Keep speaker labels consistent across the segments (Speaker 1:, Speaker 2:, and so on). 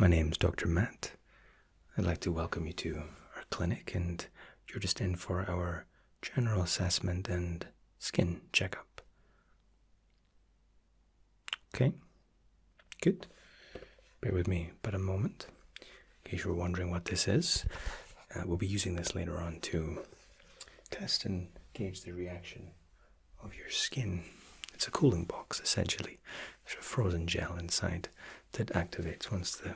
Speaker 1: My name's Dr. Matt. I'd like to welcome you to our clinic, and you're just in for our general assessment and skin checkup. Okay, good. Bear with me but a moment, in case you're wondering what this is. We'll be using this later on to test and gauge the reaction of your skin. It's a cooling box, essentially. There's a frozen gel inside that activates once the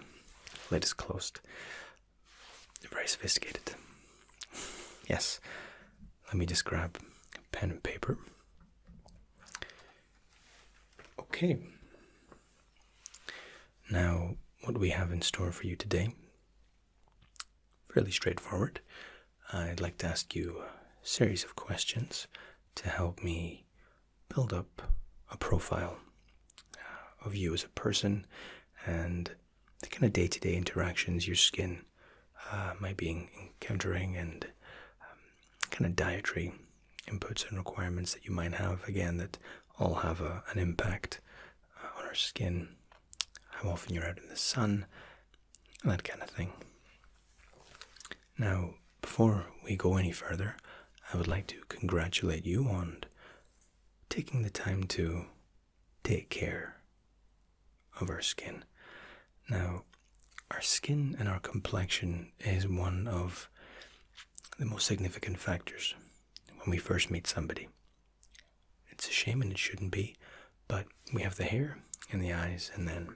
Speaker 1: lid is closed. They're very sophisticated. Yes, let me just grab pen and paper. Okay. Now, what do we have in store for you today? Fairly straightforward. I'd like to ask you a series of questions to help me build up a profile of you as a person and the kind of day-to-day interactions your skin might be encountering, and kind of dietary inputs and requirements that you might have, again, that all have an impact on our skin, how often you're out in the sun, that kind of thing. Now, before we go any further, I would like to congratulate you on taking the time to take care of our skin. Now, our skin and our complexion is one of the most significant factors when we first meet somebody. It's a shame, and it shouldn't be, but we have the hair and the eyes, and then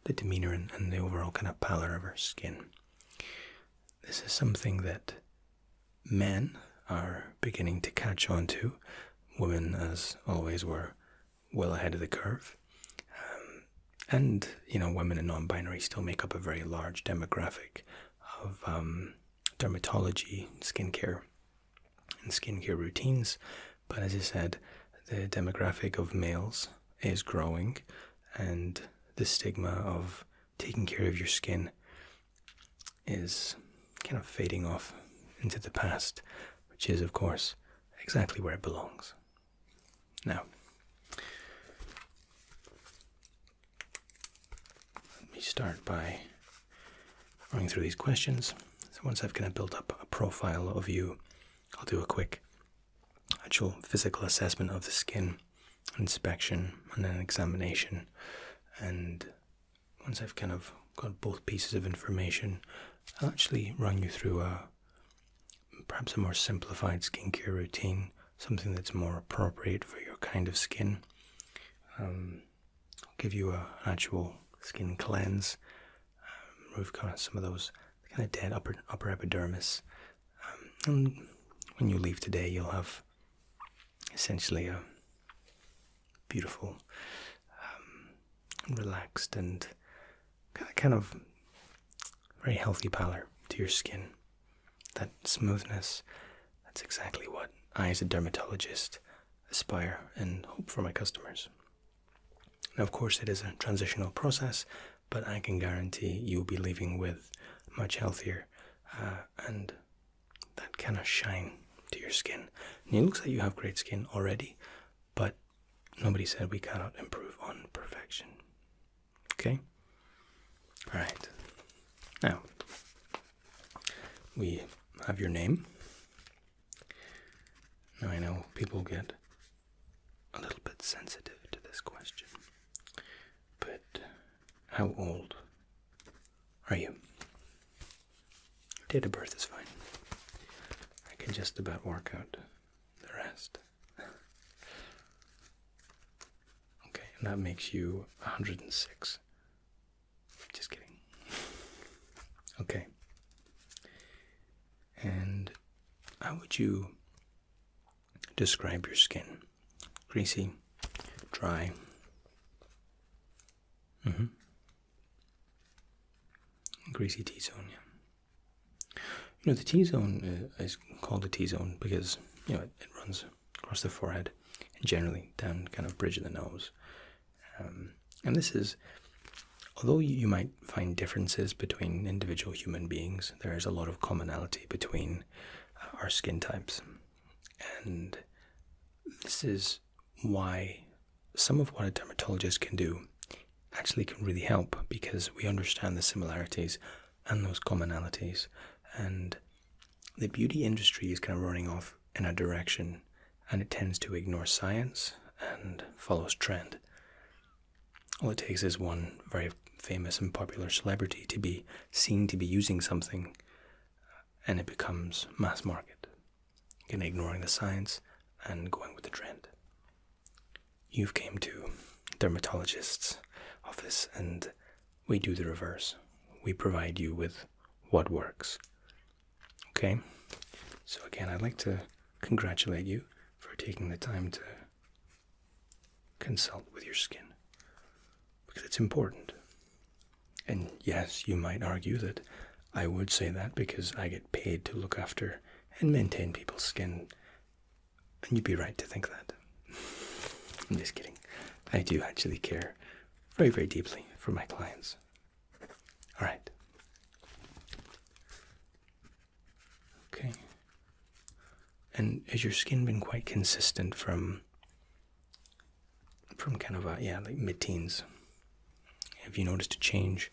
Speaker 1: the demeanor and the overall kind of pallor of our skin. This is something that men are beginning to catch on to. Women, as always, were well ahead of the curve. And, women and non-binary still make up a very large demographic of dermatology, skincare, and skincare routines. But as I said, the demographic of males is growing, and the stigma of taking care of your skin is kind of fading off into the past, which is, of course, exactly where it belongs. Now, let me start by running through these questions. So once I've kind of built up a profile of you, I'll do a quick actual physical assessment of the skin, inspection, and then examination. And once I've kind of got both pieces of information, I'll actually run you through perhaps a more simplified skincare routine, something that's more appropriate for your kind of skin. I'll give you an actual skin cleanse, remove kind of some of those kind of dead upper epidermis. And when you leave today, you'll have essentially a beautiful, relaxed, and kind of very healthy pallor to your skin. That smoothness, that's exactly what I, as a dermatologist, aspire and hope for my customers. Now, of course, it is a transitional process, but I can guarantee you'll be leaving with much healthier and that kind of shine to your skin. And it looks like you have great skin already, but nobody said we cannot improve on perfection. Okay? All right. Now, we have your name. Now, I know people get a little bit sensitive to this question, but how old are you? Your date of birth is fine. I can just about work out the rest. Okay, and that makes you 106. Just kidding. Okay. And how would you describe your skin? Greasy, dry. Greasy T-zone, yeah. The T-zone is called a T-zone because, it runs across the forehead and generally down kind of bridge of the nose. And this is, although you might find differences between individual human beings, there is a lot of commonality between our skin types. And this is why some of what a dermatologist can do actually can really help because we understand the similarities and those commonalities. And the beauty industry is kind of running off in a direction, and it tends to ignore science and follows trend. All it takes is one very famous and popular celebrity to be seen to be using something, and it becomes mass market. Again, ignoring the science and going with the trend. You've came to Dermatologist's office, and we do the reverse. We provide you with what works. Okay? So again, I'd like to congratulate you for taking the time to consult with your skin, because it's important. And yes, you might argue that I would say that because I get paid to look after and maintain people's skin, and you'd be right to think that. I'm just kidding. I do actually care very, very deeply for my clients. All right. Okay. And has your skin been quite consistent from kind of like mid-teens? Have you noticed a change?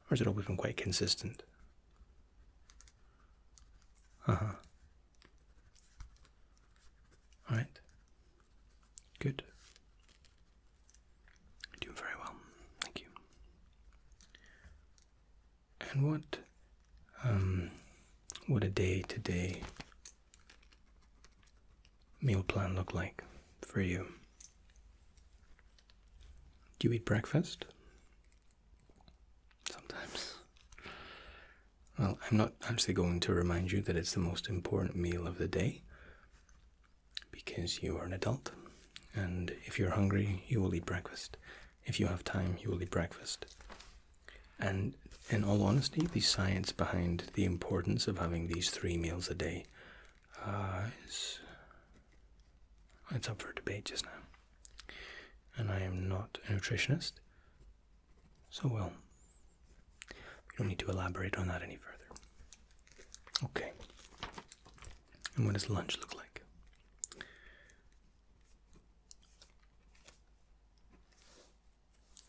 Speaker 1: Or has it always been quite consistent? Uh-huh. All right. Good. You're doing very well. Thank you. And what would a day-to-day meal plan look like for you? Do you eat breakfast? Sometimes. Well, I'm not actually going to remind you that it's the most important meal of the day, because you are an adult, and if you're hungry, you will eat breakfast. If you have time, you will eat breakfast. And in all honesty, the science behind the importance of having these 3 meals a day it's up for debate just now. And I am not a nutritionist, so well, we don't need to elaborate on that any further. Okay. And what does lunch look like?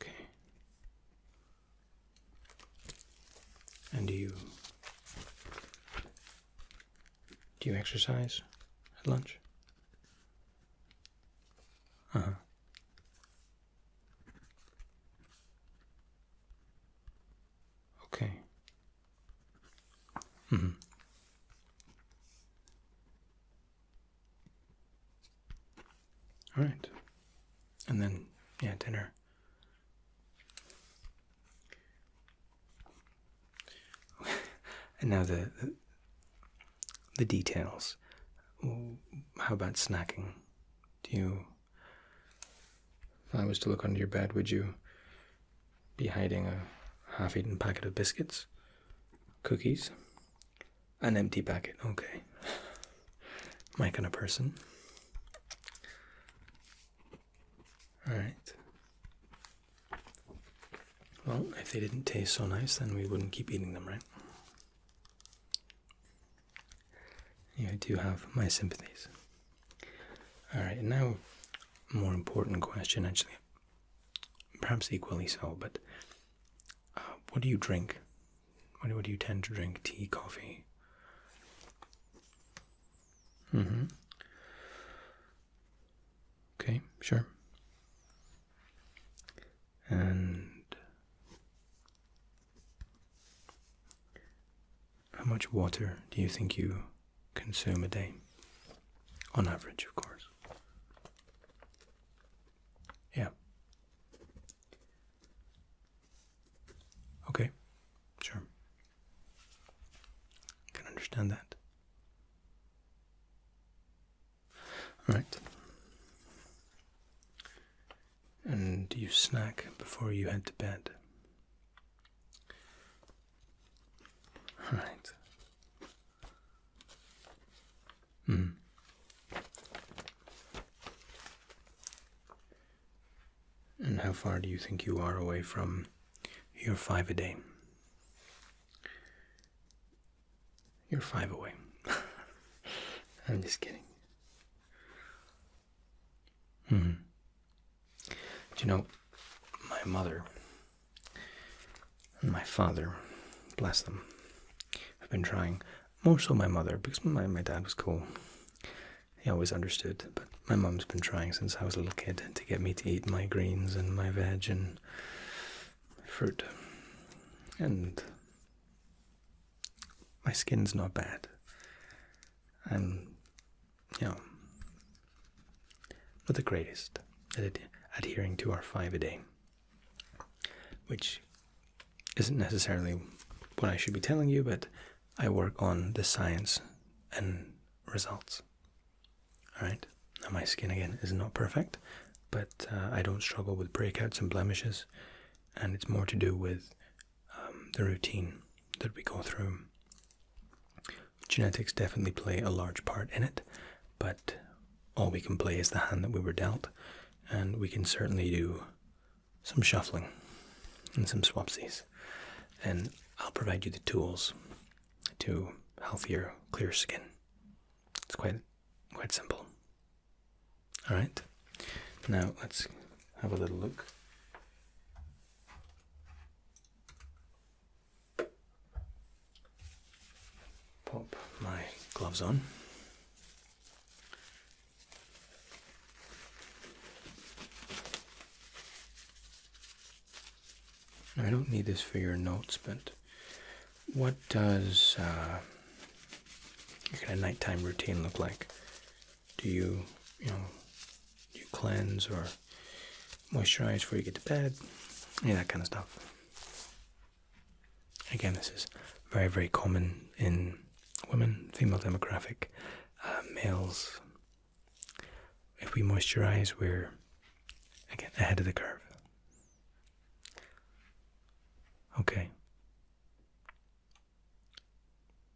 Speaker 1: Okay. And do you exercise at lunch? Uh-huh. Okay. Mm-hmm. All right. And then, dinner. And now the details. How about snacking? If I was to look under your bed, would you be hiding a half-eaten packet of biscuits? Cookies? An empty packet, okay. My kind of person. Alright. Well, if they didn't taste so nice, then we wouldn't keep eating them, right? You do have my sympathies. Alright, and now, a more important question, actually. Perhaps equally so, but what do you drink? What do you tend to drink? Tea, coffee? Mm-hmm. Okay, sure. And how much water do you think you consume a day? On average, of course. Yeah. Okay, sure. Can understand that. All right. And do you snack before you head to bed? All right. Mm. And how far do you think you are away from your 5 a day? You're 5 away. I'm just kidding. Do you know, my my mother and my father, bless them, have been trying. More so my mother, because my dad was cool. He always understood, but my mum's been trying since I was a little kid to get me to eat my greens and my veg and fruit. And my skin's not bad. I'm, not the greatest at adhering to our 5 a day, which isn't necessarily what I should be telling you, but I work on the science and results. Alright? Now my skin, again, is not perfect, but I don't struggle with breakouts and blemishes, and it's more to do with the routine that we go through. Genetics definitely play a large part in it, but all we can play is the hand that we were dealt, and we can certainly do some shuffling and some swapsies. And I'll provide you the tools to healthier, clear skin. It's quite simple. Alright, now let's have a little look. Pop my gloves on. Now, I don't need this for your notes, but what does your kind of nighttime routine look like? Do you cleanse or moisturize before you get to bed? Any of that kind of stuff. Again, this is very, very common in women, female demographic, males. If we moisturize, we're, again, ahead of the curve. Okay.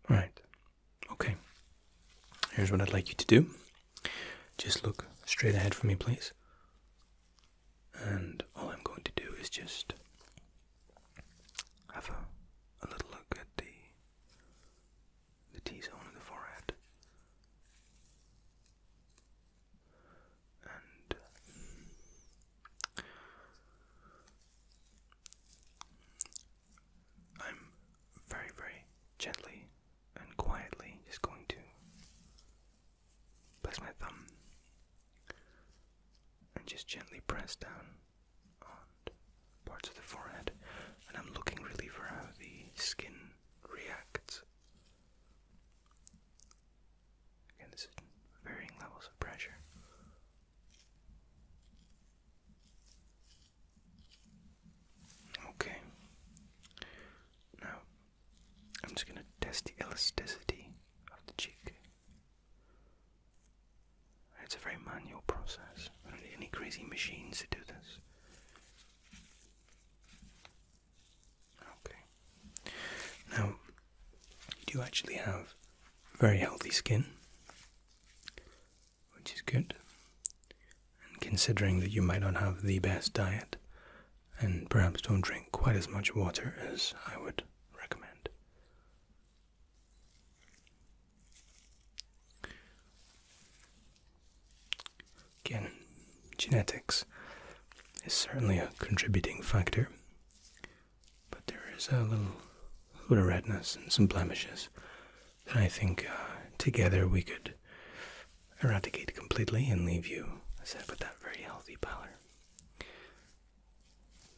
Speaker 1: Right. Okay. Here's what I'd like you to do. Just look straight ahead for me, please. And all I'm going to do is just have a little look at the T-zone in the forehead. And I'm very, very gently and quietly just going to place my thumb and just gently press down on parts of the forehead, and I'm looking really for how the skin reacts. Again, this is varying levels of pressure. Okay. Now, I'm just going to test the elasticity of the cheek. It's a very manual process. I don't need any crazy machines to do this. Okay. Now, you do actually have very healthy skin, which is good. And considering that you might not have the best diet, and perhaps don't drink quite as much water as I would recommend. Again, genetics is certainly a contributing factor, but there is a little bit of redness and some blemishes that I think together we could eradicate completely and leave you, as I said, with that very healthy pallor.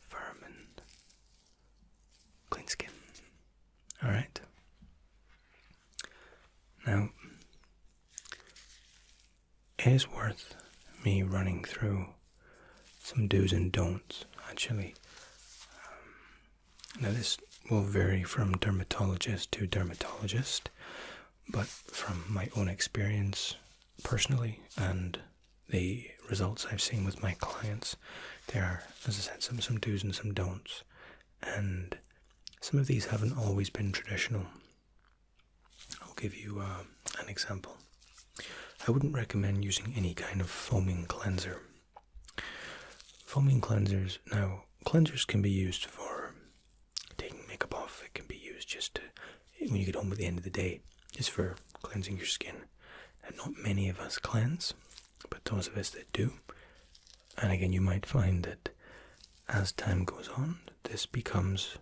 Speaker 1: Firm and clean skin. Alright. Now, it is worth me running through some do's and don'ts, actually. Now, this will vary from dermatologist to dermatologist, but from my own experience personally and the results I've seen with my clients, there are, as I said, some do's and some don'ts, and some of these haven't always been traditional. I'll give you an example. I wouldn't recommend using any kind of foaming cleanser. Foaming cleansers, now, cleansers can be used for taking makeup off. It can be used just to, when you get home at the end of the day, just for cleansing your skin. And not many of us cleanse, but those of us that do, and again, you might find that as time goes on, this becomes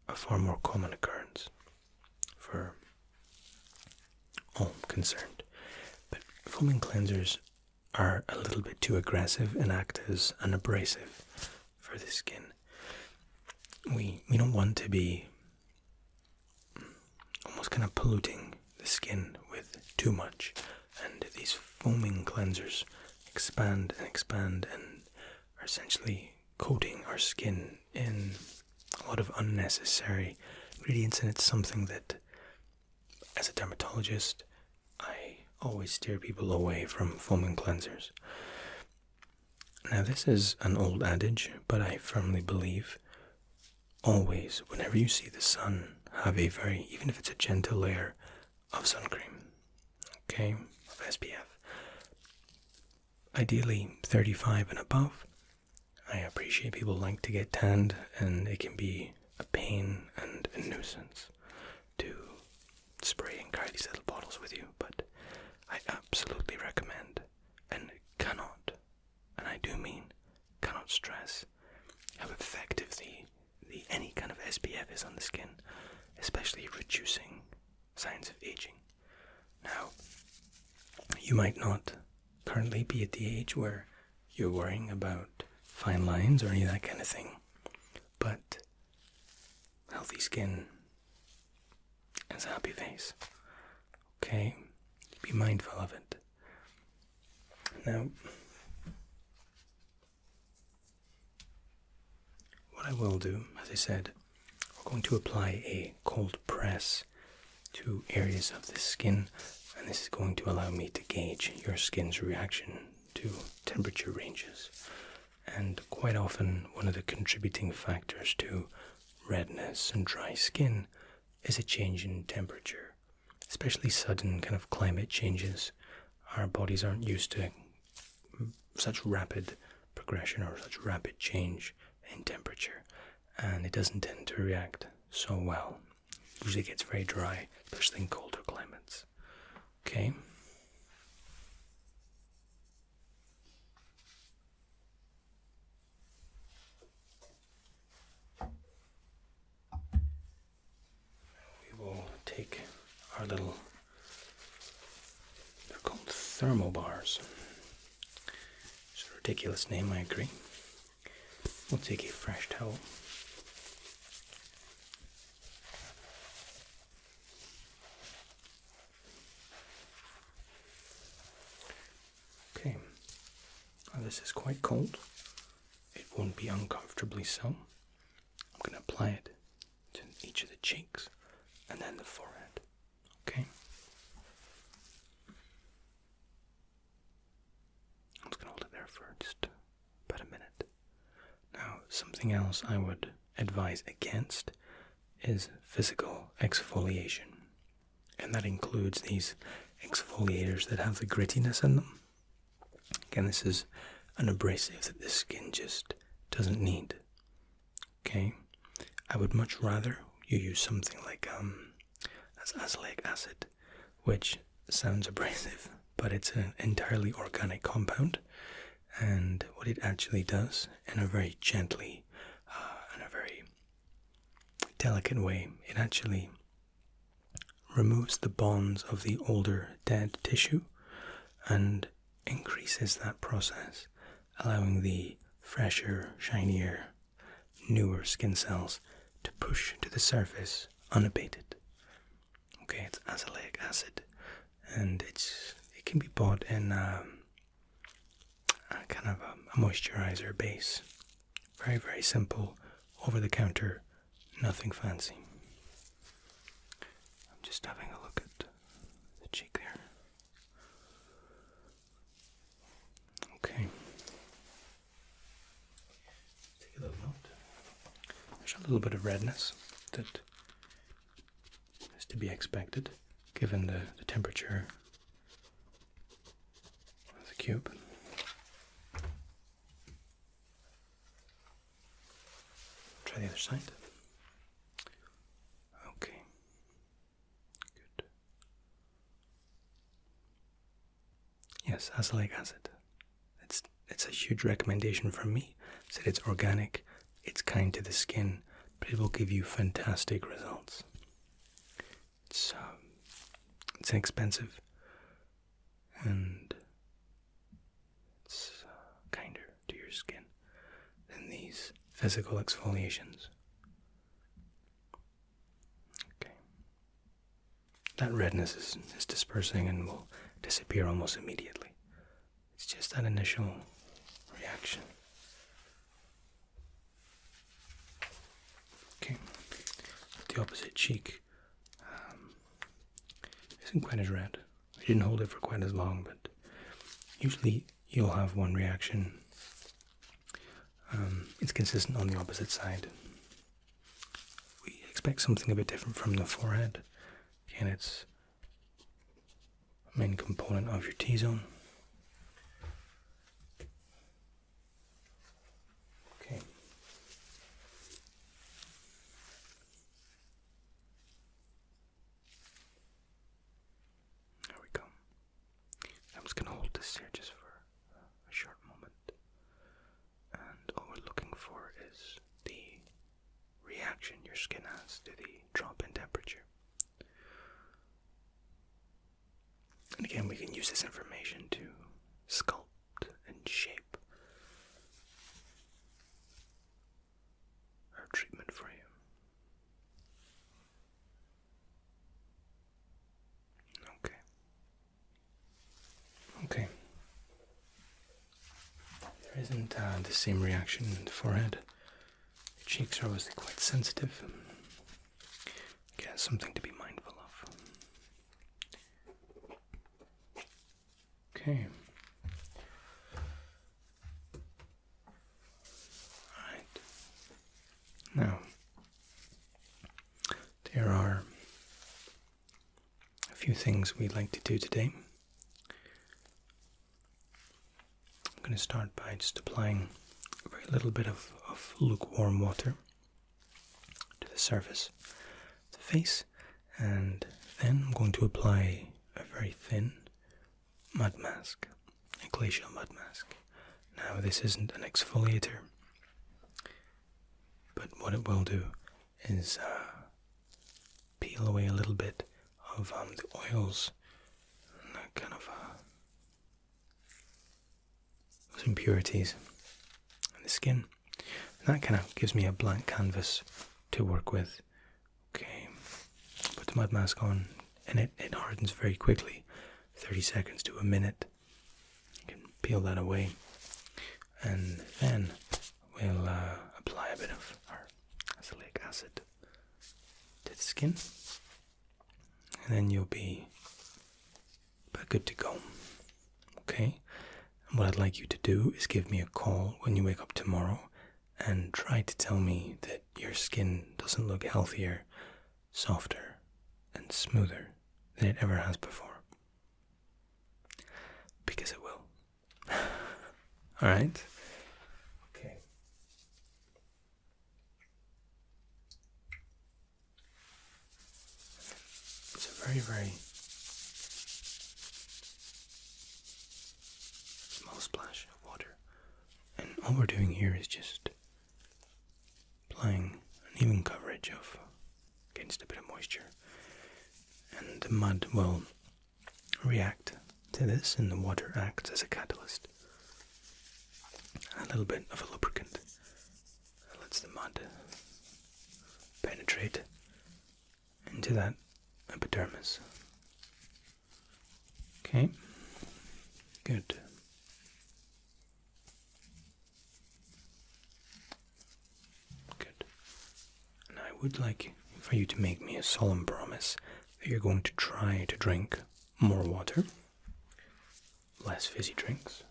Speaker 1: a far more common occurrence for all concerned. But foaming cleansers are a little bit too aggressive and act as an abrasive for the skin. We don't want to be almost kind of polluting the skin with too much, and these foaming cleansers expand and expand and are essentially coating our skin in a lot of unnecessary ingredients, and it's something that, as a dermatologist, I always steer people away from foaming cleansers. Now, this is an old adage, but I firmly believe always, whenever you see the sun, have a very, even if it's a gentle layer of sun cream, okay, of SPF. Ideally 35 and above. I appreciate people like to get tanned, and it can be a pain and a nuisance to spray and carry these little bottles with you, but I absolutely recommend and cannot, and I do mean cannot stress how effective the any kind of SPF is on the skin, especially reducing signs of aging. Now, you might not currently be at the age where you're worrying about fine lines or any of that kind of thing, but healthy skin is a happy face. Okay? Be mindful of it. Now, what I will do, as I said, we're going to apply a cold press to areas of the skin, and this is going to allow me to gauge your skin's reaction to temperature ranges. And quite often, one of the contributing factors to redness and dry skin is a change in temperature, especially sudden kind of climate changes. Our bodies aren't used to such rapid progression or such rapid change in temperature, and it doesn't tend to react so well. Usually gets very dry, especially in colder climates. Okay? We will take our little, they're called thermal bars. It's a ridiculous name, I agree. We'll take a fresh towel. Okay, now this is quite cold. It won't be uncomfortably so. I'm going to apply it to each of the cheeks and then the forehead. Okay? I'm just going to hold it there for just about a minute. Now, something else I would advise against is physical exfoliation. And that includes these exfoliators that have the grittiness in them. Again, this is an abrasive that the skin just doesn't need. Okay? I would much rather you use something like azelaic acid, which sounds abrasive, but it's an entirely organic compound. And what it actually does, in a very gently, in a very delicate way, it actually removes the bonds of the older dead tissue and increases that process, allowing the fresher, shinier, newer skin cells to push to the surface unabated. Okay, it's azelaic acid, and it can be bought in a kind of a moisturizer base. Very, very simple, over the counter, nothing fancy. I'm just having a look at the cheek there. Okay. Take a little note. There's a little bit of redness that is to be expected given the temperature of the cube. Try the other side. Okay. Good. Yes, azelaic acid. It's a huge recommendation from me. Said it's organic, it's kind to the skin, but it will give you fantastic results. It's inexpensive, and it's kinder to your skin than these physical exfoliations. Okay. That redness is dispersing and will disappear almost immediately. It's just that initial reaction. Okay. The opposite cheek isn't quite as red. I didn't hold it for quite as long, but usually you'll have one reaction. It's consistent on the opposite side. We expect something a bit different from the forehead. Again, it's a main component of your T-zone. Okay. There we go. I'm just going to hold this here just for a short moment. And all we're looking for is the reaction your skin has to the drop in temperature. And again, we can use this information to sculpt and shape our treatment for you. Okay. There isn't the same reaction in the forehead. The cheeks are obviously quite sensitive. Again, something to be mindful of. Okay. Alright. Now, there are a few things we'd like to do today. I'm going to start by just applying a very little bit of lukewarm water to the surface of the face, and then I'm going to apply a very thin mud mask, a glacial mud mask. Now, this isn't an exfoliator, but what it will do is peel away a little bit of the oils and that kind of those impurities in the skin. And that kind of gives me a blank canvas to work with. Okay, put the mud mask on, and it hardens very quickly, 30 seconds to a minute. You can peel that away, and then we'll apply a bit of our azelaic acid to the skin, and then you'll be about good to go. Okay? And what I'd like you to do is give me a call when you wake up tomorrow and try to tell me that your skin doesn't look healthier, softer, and smoother than it ever has before. Because it will. Alright? Okay. It's a very, very small splash of water. And all we're doing here is just applying an even coverage of against a bit of moisture. And the mud will react to this, and the water acts as a catalyst. A little bit of a lubricant. That lets the mud penetrate into that epidermis. Okay, good. Good. And I would like for you to make me a solemn promise that you're going to try to drink more water, less fizzy drinks.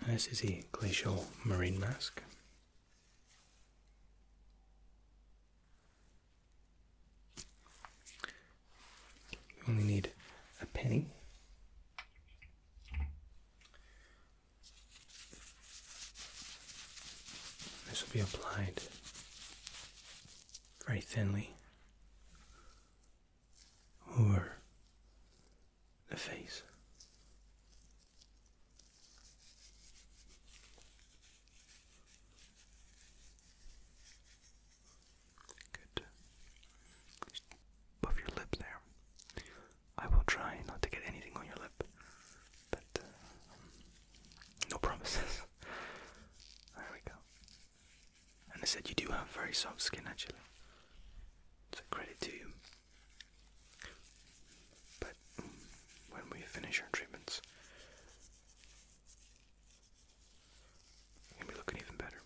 Speaker 1: This is a Glacial marine mask. You only need a penny. This will be applied very thinly over the face. said, you do have very soft skin, actually. It's a credit to you. But when we finish our treatments, you'll be looking even better.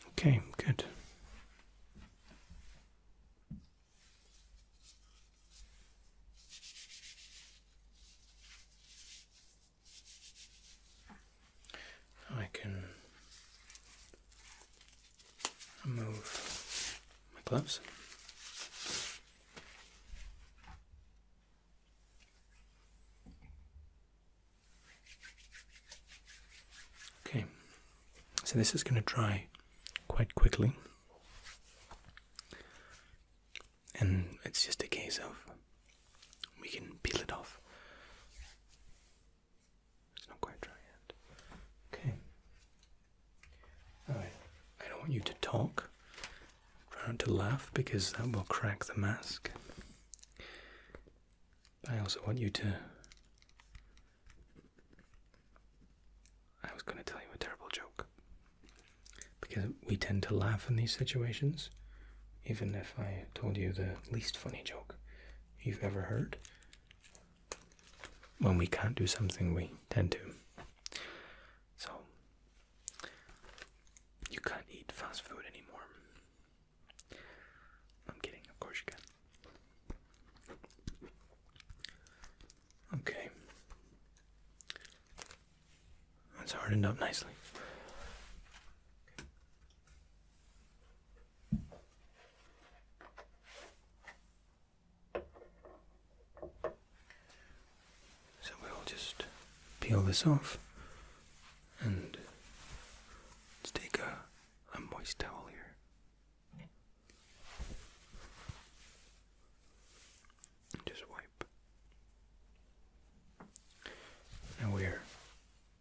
Speaker 1: Okay, good. I can remove my gloves. Okay, so this is going to dry quite quickly, and it's just a case of we can peel it off. It's not quite dry yet. Okay. Alright, I don't want you to talk. Try not to laugh because that will crack the mask. I also want you to... I was going to tell you a terrible joke. Because we tend to laugh in these situations, even if I told you the least funny joke you've ever heard. When we can't do something, we tend to. So, you can't eat fast food anymore. I'm kidding, of course you can. Okay. That's hardened up nicely. So we'll just peel this off and let's take a moist towel here. And just wipe. Now we're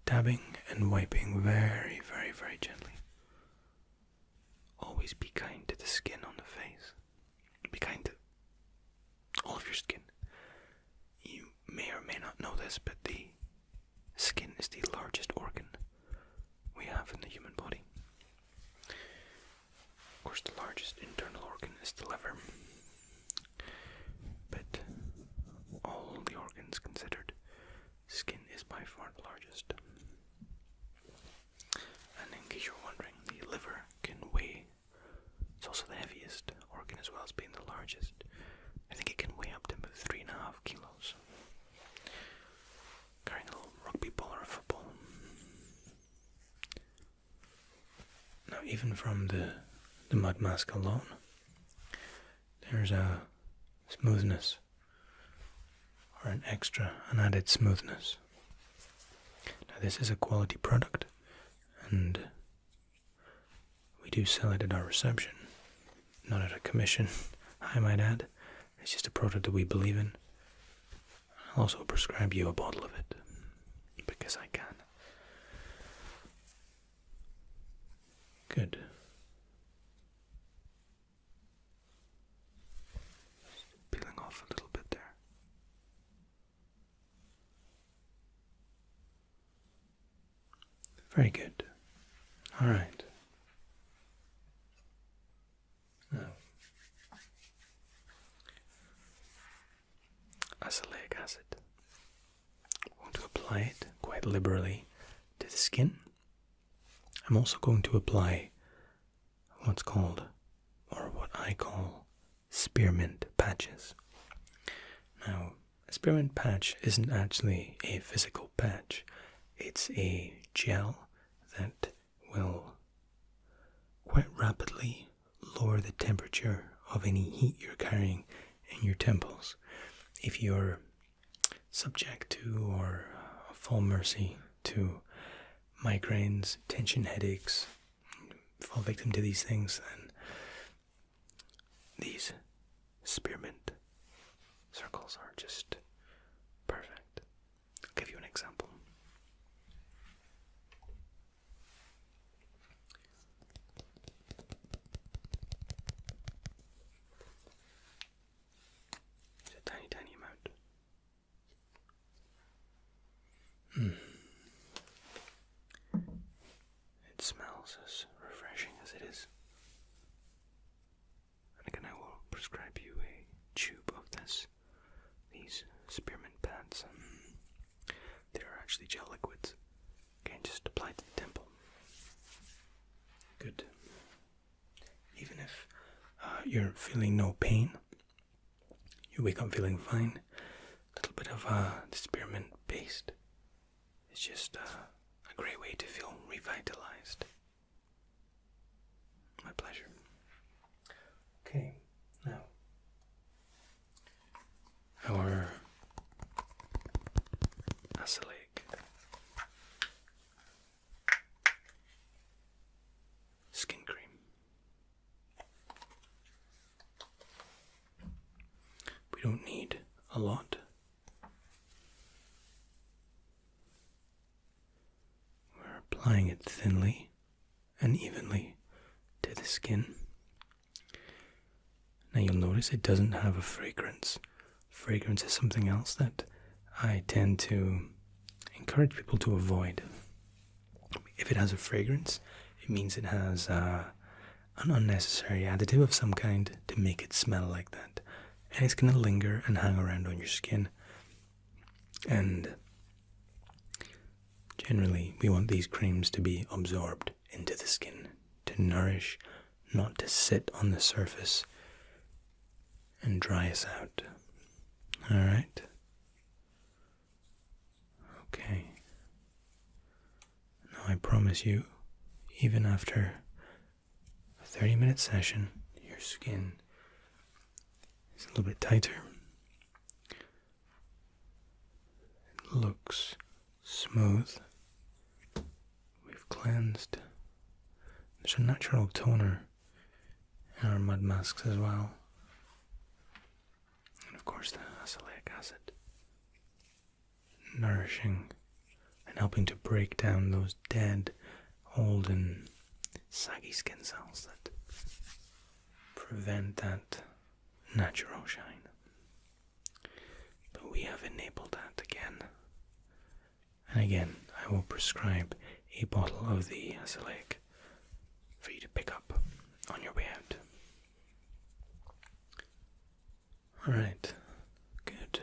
Speaker 1: dabbing and wiping very, very, very gently. Always be kind to the skin on the face. Be kind to all of your skin. You may or may not know this, but the skin is the largest organ we have in the human body. Of course, the largest internal organ is the liver. But all the organs considered, skin is by far the largest. And in case you're wondering, the liver can weigh, it's also the heaviest organ as well as being the largest. I think it can weigh up to about 3.5 kilos. Carrying a little rugby ball or a football. Now, even from the mud mask alone, there's a smoothness, or an added smoothness. Now, this is a quality product, and we do sell it at our reception, not at a commission, I might add. It's just a product that we believe in. I'll also prescribe you a bottle of it, because I can. Good. Just peeling off a little bit there. Very good. All right. Now, azelaic acid. I'm going to apply it quite liberally to the skin. I'm also going to apply what's called, or what I call, spearmint patches. Now, a spearmint patch isn't actually a physical patch. It's a gel that will quite rapidly lower the temperature of any heat you're carrying in your temples. If you're subject to or fall mercy to migraines, tension headaches, fall victim to these things, then these spearmint circles are just perfect. I'll give you an example. It's a tiny, tiny amount. It smells smells as refreshing as it is. And again, I will prescribe you a tube of these spearmint pads. They are actually gel liquids. Okay, just apply to the temple. Good. Even if you're feeling no pain, you wake up feeling fine, a little bit of the spearmint paste is just a great way to feel revitalized. My pleasure. Okay, now our acelaic skin cream. We don't need a lot. We're applying it thinly and evenly to the skin. Now you'll notice it doesn't have a fragrance. Fragrance is something else that I tend to encourage people to avoid. If it has a fragrance, it means it has an unnecessary additive of some kind to make it smell like that. And it's going to linger and hang around on your skin. And generally, we want these creams to be absorbed into the skin, to nourish, not to sit on the surface and dry us out. Alright? Okay. Now I promise you, even after a 30-minute session, your skin is a little bit tighter. It looks smooth. We've cleansed. There's a natural toner in our mud masks as well. And of course the acelaic acid. Nourishing and helping to break down those dead, old and saggy skin cells that prevent that natural shine. But we have enabled that again. And again, I will prescribe a bottle of the acelaic for you to pick up on your way out. Alright, good.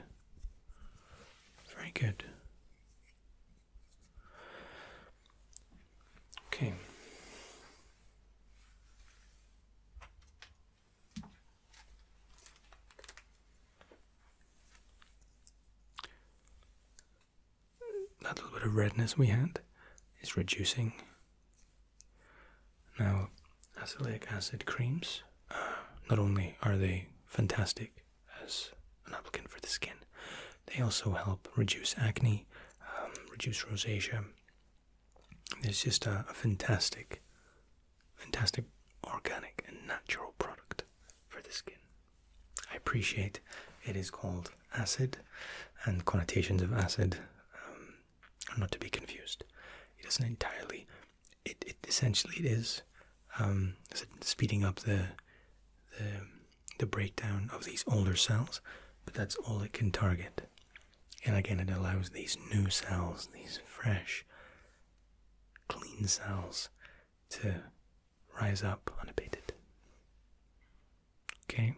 Speaker 1: Very good. Okay. That little bit of redness we had is reducing. Now, acelaic acid creams, not only are they fantastic as an applicant for the skin, they also help reduce acne, reduce rosacea. It's just a fantastic organic and natural product for the skin. I appreciate it is called acid, and connotations of acid are not to be confused. It doesn't entirely. It essentially it is speeding up the breakdown of these older cells, but that's all it can target. And again, it allows these new cells, these fresh, clean cells, to rise up unabated. Okay?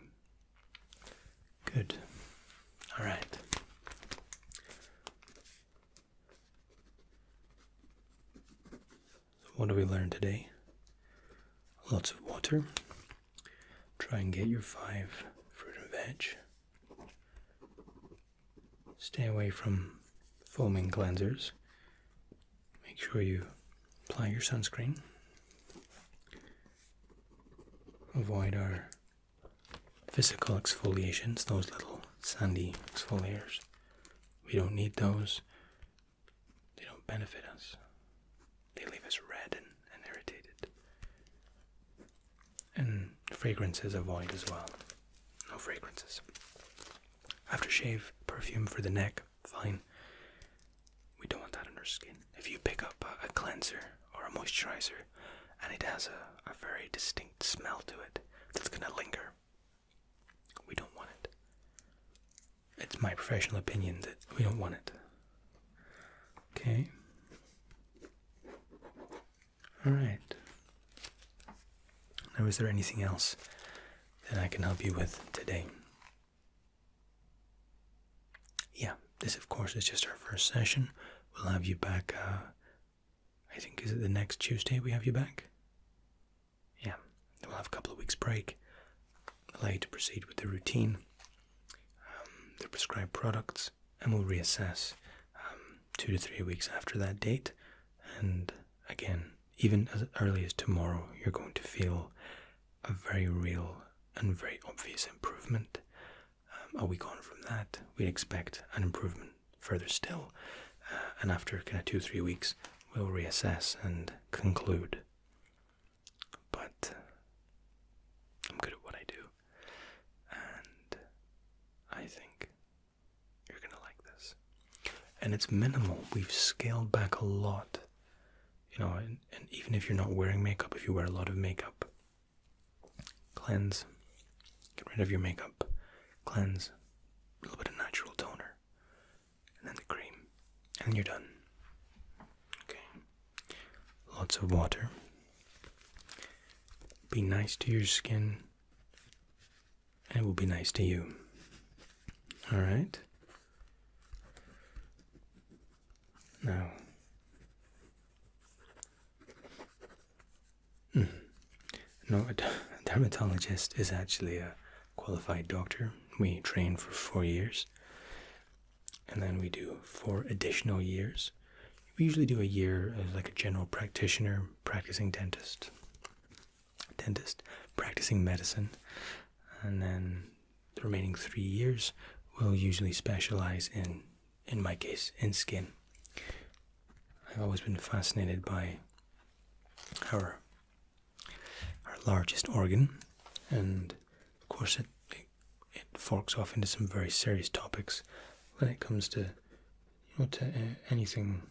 Speaker 1: Good. Alright. So what do we learn today? Lots of water. Try and get your 5 fruit and veg. Stay away from foaming cleansers. Make sure you apply your sunscreen. Avoid our physical exfoliations, those little sandy exfoliators. We don't need those. They don't benefit us. They leave us red and irritated. And fragrances avoid as well. No fragrances. Aftershave, perfume for the neck, fine. We don't want that on our skin. If you pick up a cleanser or a moisturizer and it has a very distinct smell to it that's going to linger, we don't want it. It's my professional opinion that we don't want it. Okay? Alright. Now, is there anything else that I can help you with today? Yeah, this of course is just our first session. We'll have you back, I think, is it the next Tuesday we have you back? Yeah, we'll have a couple of weeks break, allow you to proceed with the routine, the prescribed products, and we'll reassess 2 to 3 weeks after that date. And again, even as early as tomorrow, you're going to feel a very real and very obvious improvement. A week on from that, we expect an improvement further still. And after kind of 2-3 weeks, we'll reassess and conclude. But I'm good at what I do. And I think you're going to like this. And it's minimal. We've scaled back a lot. You know, and even if you're not wearing makeup, if you wear a lot of makeup, cleanse, get rid of your makeup, cleanse, a little bit of natural toner, and then the cream, and you're done. Okay. Lots of water. Be nice to your skin, and it will be nice to you. Alright? Now, no, a dermatologist is actually a qualified doctor. We train for 4 years, and then we do 4 additional years. We usually do a year as like a general practitioner, practicing dentist, practicing medicine, and then the remaining 3 years we'll usually specialize in my case, in skin. I've always been fascinated by our largest organ, and of course it forks off into some very serious topics when it comes to, anything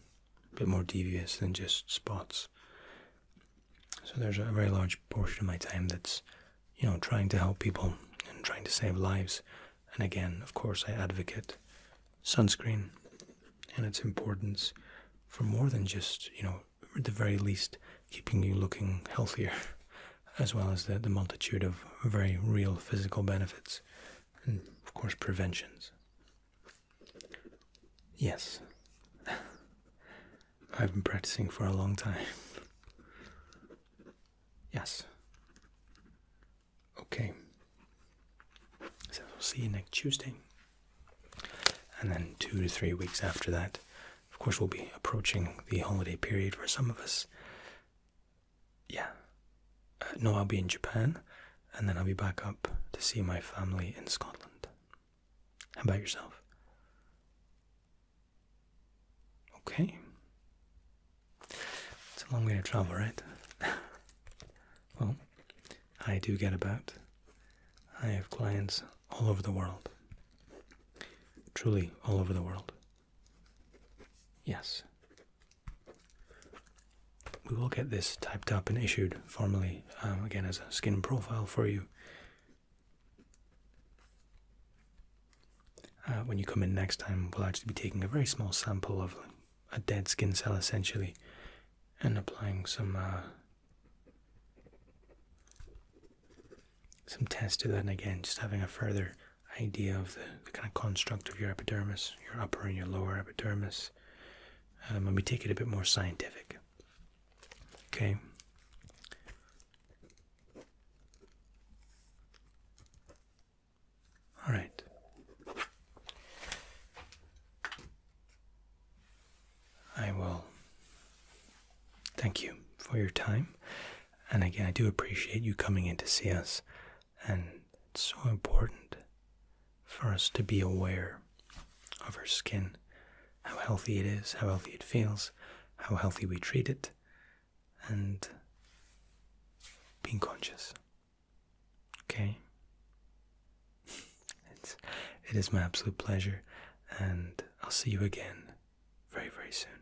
Speaker 1: a bit more devious than just spots. So there's a very large portion of my time that's, trying to help people and trying to save lives. And again, of course, I advocate sunscreen and its importance for more than just, at the very least, keeping you looking healthier, as well as the multitude of very real physical benefits, and of course preventions. Yes, I've been practicing for a long time. Yes. Okay. So we'll see you next Tuesday. And then 2 to 3 weeks after that, of course, we'll be approaching the holiday period for some of us. Yeah. No, I'll be in Japan, and then I'll be back up to see my family in Scotland. How about yourself? Okay. It's a long way to travel, right? Well, I do get about. I have clients all over the world. Truly all over the world. Yes. We will get this typed up and issued formally, again, as a skin profile for you. When you come in next time, we'll actually be taking a very small sample of a dead skin cell, essentially, and applying some tests to that, and again, just having a further idea of the kind of construct of your epidermis, your upper and your lower epidermis, and we take it a bit more scientific. Okay. All right. I will thank you for your time. And again, I do appreciate you coming in to see us. And it's so important for us to be aware of our skin, how healthy it is, how healthy it feels, how healthy we treat it, and being conscious. Okay? It is my absolute pleasure, and I'll see you again very, very soon.